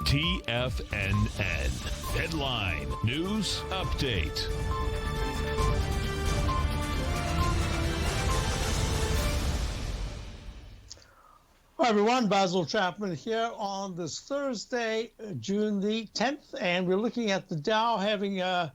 TFNN. Headline News Update. Hi everyone, Basil Chapman here on this Thursday, June the 10th, and we're looking at the Dow having I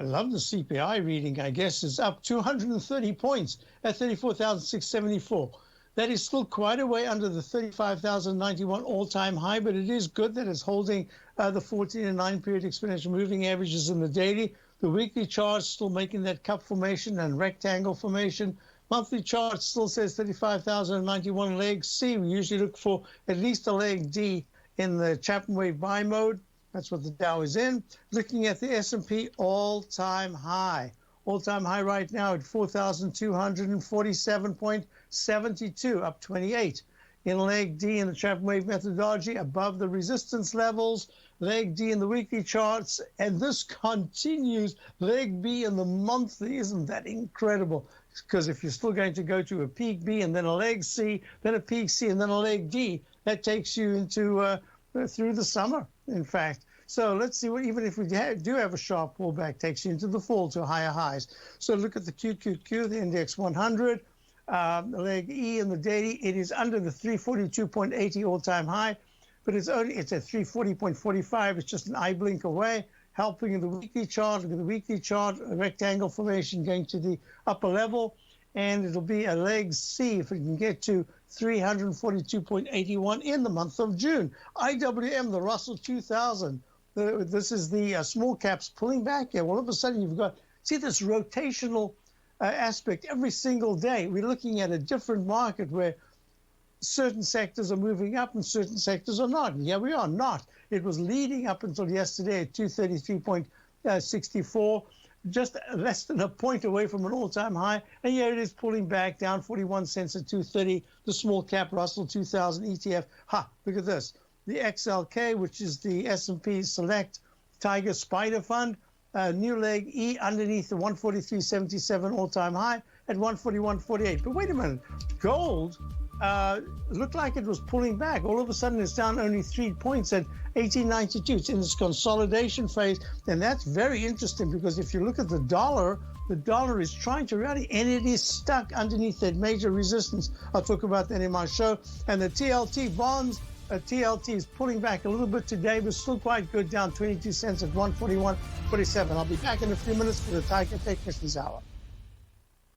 love the CPI reading, I guess, is up 230 points at 34,674. That is still quite a way under the 35,091 all-time high, but it is good that it's holding the 14 and 9 period exponential moving averages in the daily. The weekly chart still making that cup formation and rectangle formation. Monthly chart still says 35,091 leg C. We usually look for at least a leg D in the Chapman wave buy mode. That's what the Dow is in. Looking at the S&P all-time high. All-time high right now at 4,247.72, up 28. In leg D in the Chapman wave methodology, above the resistance levels. Leg D in the weekly charts, and this continues. Leg B in the monthly, isn't that incredible? Because if you're still going to go to a peak B and then a leg C, then a peak C and then a leg D, that takes you into through the summer, in fact. So let's see what, even if we do have a sharp pullback, takes you into the fall to higher highs. So look at the QQQ, the index 100, leg E in the daily. It is under the 342.80 all-time high, but it's at 340.45. It's just an eye blink away. Helping in the weekly chart. Look at the weekly chart, a rectangle formation going to the upper level, and it'll be a leg C if it can get to 342.81 in the month of June. IWM, the Russell 2000. This is the small caps pulling back here. All of a sudden, you've got, see this rotational aspect every single day. We're looking at a different market where certain sectors are moving up and certain sectors are not. And here we are not. It was leading up until yesterday at 233.64, just less than a point away from an all-time high. And here it is pulling back down 41 cents at 230. The small cap Russell 2000 ETF. Look at this. The XLK, which is the S&P Select Tiger Spider Fund, new leg E underneath the 143.77 all-time high at 141.48. But wait a minute. Gold looked like it was pulling back. All of a sudden, it's down only 3 points at 1892. It's in this consolidation phase, and that's very interesting because if you look at the dollar is trying to rally, and it is stuck underneath that major resistance. I'll talk about that in my show. And the TLT bonds, TLT is pulling back a little bit today, but still quite good, down 22 cents at 141.47. I'll be back in a few minutes for the Tiger Technicians Hour.